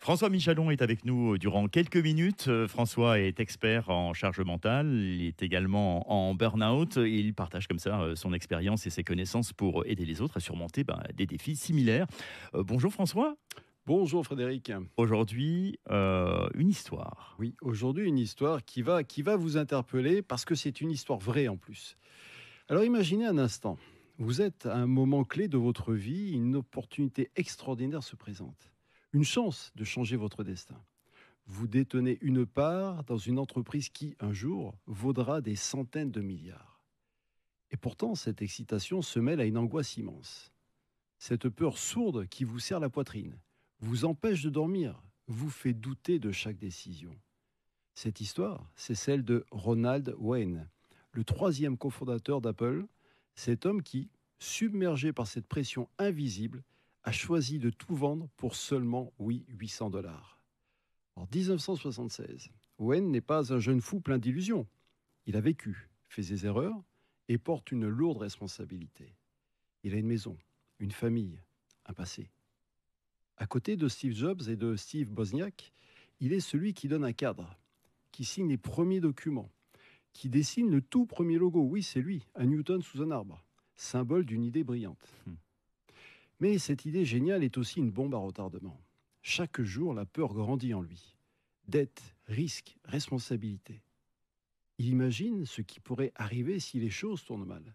François Michalon est avec nous durant quelques minutes. François est expert en charge mentale, il est également en burn-out et il partage comme ça son expérience et ses connaissances pour aider les autres à surmonter des défis similaires. Bonjour François, Bonjour Frédéric. aujourd'hui une histoire. Oui, aujourd'hui une histoire qui va vous interpeller parce que c'est une histoire vraie en plus. Alors imaginez un instant, vous êtes à un moment clé de votre vie, une opportunité extraordinaire se présente. Une chance de changer votre destin. Vous détenez une part dans une entreprise qui, un jour, vaudra des centaines de milliards. Et pourtant, cette excitation se mêle à une angoisse immense. Cette peur sourde qui vous serre la poitrine, vous empêche de dormir, vous fait douter de chaque décision. Cette histoire, c'est celle de Ronald Wayne, le troisième cofondateur d'Apple, cet homme qui, submergé par cette pression invisible, a choisi de tout vendre pour seulement, oui, 800 dollars. En 1976, Wayne n'est pas un jeune fou plein d'illusions. Il a vécu, fait des erreurs et porte une lourde responsabilité. Il a une maison, une famille, un passé. À côté de Steve Jobs et de Steve Wozniak, il est celui qui donne un cadre, qui signe les premiers documents, qui dessine le tout premier logo. Oui, c'est lui, un Newton sous un arbre, symbole d'une idée brillante. Mais cette idée géniale est aussi une bombe à retardement. Chaque jour, la peur grandit en lui. Dette, risque, responsabilité. Il imagine ce qui pourrait arriver si les choses tournent mal.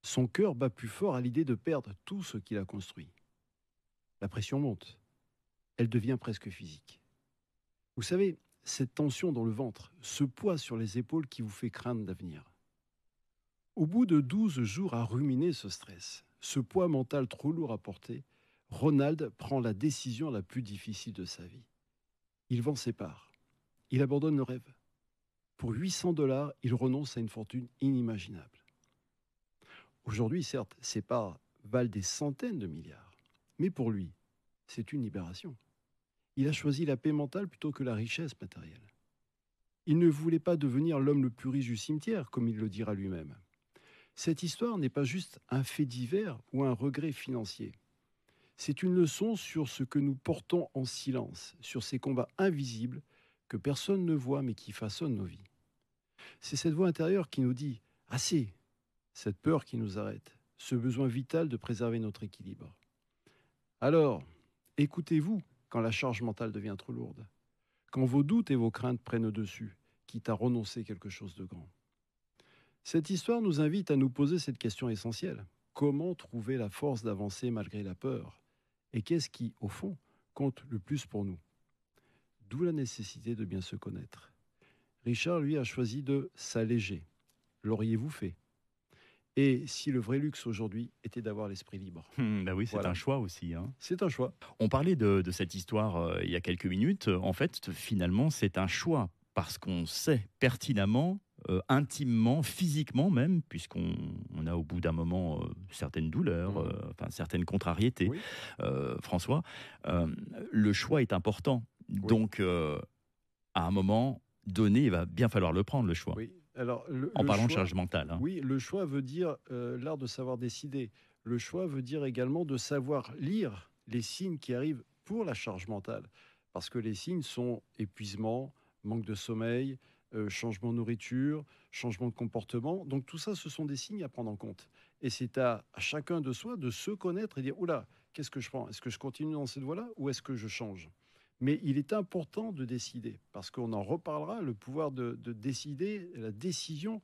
Son cœur bat plus fort à l'idée de perdre tout ce qu'il a construit. La pression monte. Elle devient presque physique. Vous savez, cette tension dans le ventre, ce poids sur les épaules qui vous fait craindre l'avenir. Au bout de 12 jours à ruminer ce stress, ce poids mental trop lourd à porter, Ronald prend la décision la plus difficile de sa vie. Il vend ses parts. Il abandonne le rêve. Pour 800 dollars, il renonce à une fortune inimaginable. Aujourd'hui, certes, ses parts valent des centaines de milliards. Mais pour lui, c'est une libération. Il a choisi la paix mentale plutôt que la richesse matérielle. Il ne voulait pas devenir l'homme le plus riche du cimetière, comme il le dira lui-même. Cette histoire n'est pas juste un fait divers ou un regret financier. C'est une leçon sur ce que nous portons en silence, sur ces combats invisibles que personne ne voit mais qui façonnent nos vies. C'est cette voix intérieure qui nous dit « assez », cette peur qui nous arrête, ce besoin vital de préserver notre équilibre. Alors, écoutez-vous quand la charge mentale devient trop lourde, quand vos doutes et vos craintes prennent le dessus, quitte à renoncer quelque chose de grand. Cette histoire nous invite à nous poser cette question essentielle. Comment trouver la force d'avancer malgré la peur? Et qu'est-ce qui, au fond, compte le plus pour nous? D'où la nécessité de bien se connaître. Richard, lui, a choisi de s'alléger. L'auriez-vous fait? Et si le vrai luxe aujourd'hui était d'avoir l'esprit libre? Bah oui, c'est Voilà, un choix aussi, hein. c'est un choix. On parlait de cette histoire il y a quelques minutes. En fait, finalement, c'est un choix parce qu'on sait pertinemment, intimement, physiquement même, puisqu'on a au bout d'un moment certaines douleurs, enfin certaines contrariétés, Oui, François, euh, le choix est important. oui, Donc, à un moment donné, il va bien falloir le prendre, le choix. oui. Alors, En le parlant de choix, charge mentale, hein. oui, le choix veut dire l'art de savoir décider. Le choix veut dire également de savoir lire les signes qui arrivent pour la charge mentale. Parce que les signes sont épuisement, manque de sommeil, changement de nourriture, changement de comportement. Donc tout ça, ce sont des signes à prendre en compte. Et c'est à chacun de soi de se connaître et dire, oula, qu'est-ce que je prends? Est-ce que je continue dans cette voie-là ou est-ce que je change? Mais il est important de décider, parce qu'on en reparlera, le pouvoir de décider, la décision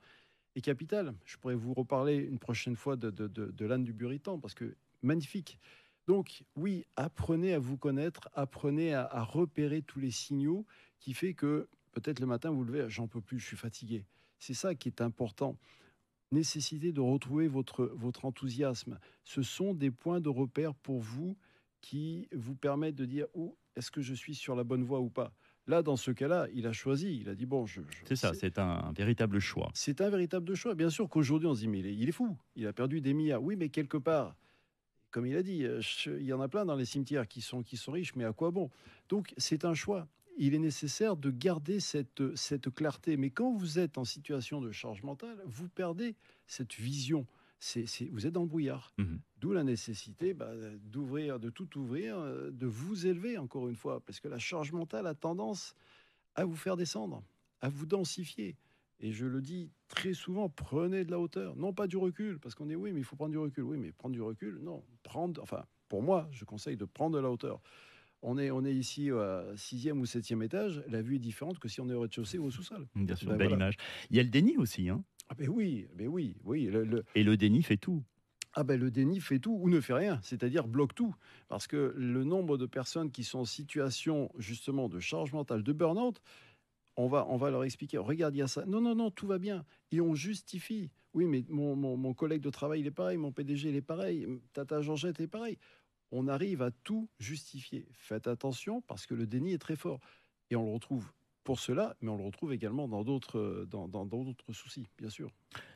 est capitale. Je pourrais vous reparler une prochaine fois de l'âne du Buritan, parce que magnifique. Donc oui, apprenez à vous connaître, apprenez à repérer tous les signaux qui fait que peut-être le matin vous vous levez, j'en peux plus, je suis fatigué. C'est ça qui est important. Nécessité de retrouver votre enthousiasme. Ce sont des points de repère pour vous qui vous permettent de dire oh, est-ce que je suis sur la bonne voie ou pas. Là, dans ce cas-là, il a choisi, il a dit bon, C'est ça, c'est un véritable choix. c'est un véritable choix. Bien sûr qu'aujourd'hui, on se dit mais il est fou, il a perdu des milliards. Oui, mais quelque part, comme il a dit, il y en a plein dans les cimetières qui sont riches, mais à quoi bon? Donc, c'est un choix. Il est nécessaire de garder cette clarté. Mais quand vous êtes en situation de charge mentale, vous perdez cette vision, vous êtes dans le brouillard. Mmh. D'où la nécessité d'ouvrir, de tout ouvrir, de vous élever encore une fois, parce que la charge mentale a tendance à vous faire descendre, à vous densifier. Et je le dis très souvent, prenez de la hauteur, non pas du recul, parce qu'on dit oui, mais il faut prendre du recul. Oui, mais prendre du recul, non. Pour moi, je conseille de prendre de la hauteur. On est ici à sixième ou septième étage, la vue est différente que si on est au rez-de-chaussée ou au sous-sol. Bien sûr, Ben belle voilà. image. Il y a le déni aussi, hein, Ah ben oui, ben oui, oui. et le déni fait tout. Ah ben le déni fait tout ou ne fait rien, c'est-à-dire bloque tout. Parce que le nombre de personnes qui sont en situation justement de charge mentale, de burn-out, on va leur expliquer, regarde, il y a ça. Non, non, non, tout va bien. Et on justifie. Oui, mais mon collègue de travail, il est pareil, mon PDG, il est pareil, Tata Georgette est pareil. On arrive à tout justifier. Faites attention parce que le déni est très fort. Et on le retrouve pour cela, mais on le retrouve également dans d'autres soucis, bien sûr.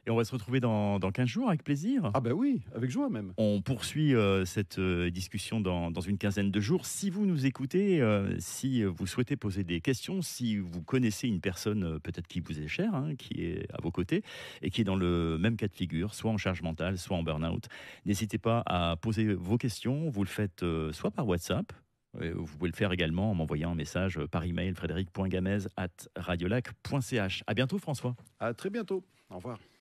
Et on va se retrouver dans 15 jours avec plaisir. Ah ben oui, avec joie même. On poursuit cette discussion dans une quinzaine de jours. Si vous nous écoutez, si vous souhaitez poser des questions, si vous connaissez une personne peut-être qui vous est chère, hein, qui est à vos côtés et qui est dans le même cas de figure, soit en charge mentale, soit en burn-out, n'hésitez pas à poser vos questions. Vous le faites soit par WhatsApp. Vous pouvez le faire également en m'envoyant un message par email frédéric.gamez@radiolac.ch. À bientôt François. À très bientôt. Au revoir.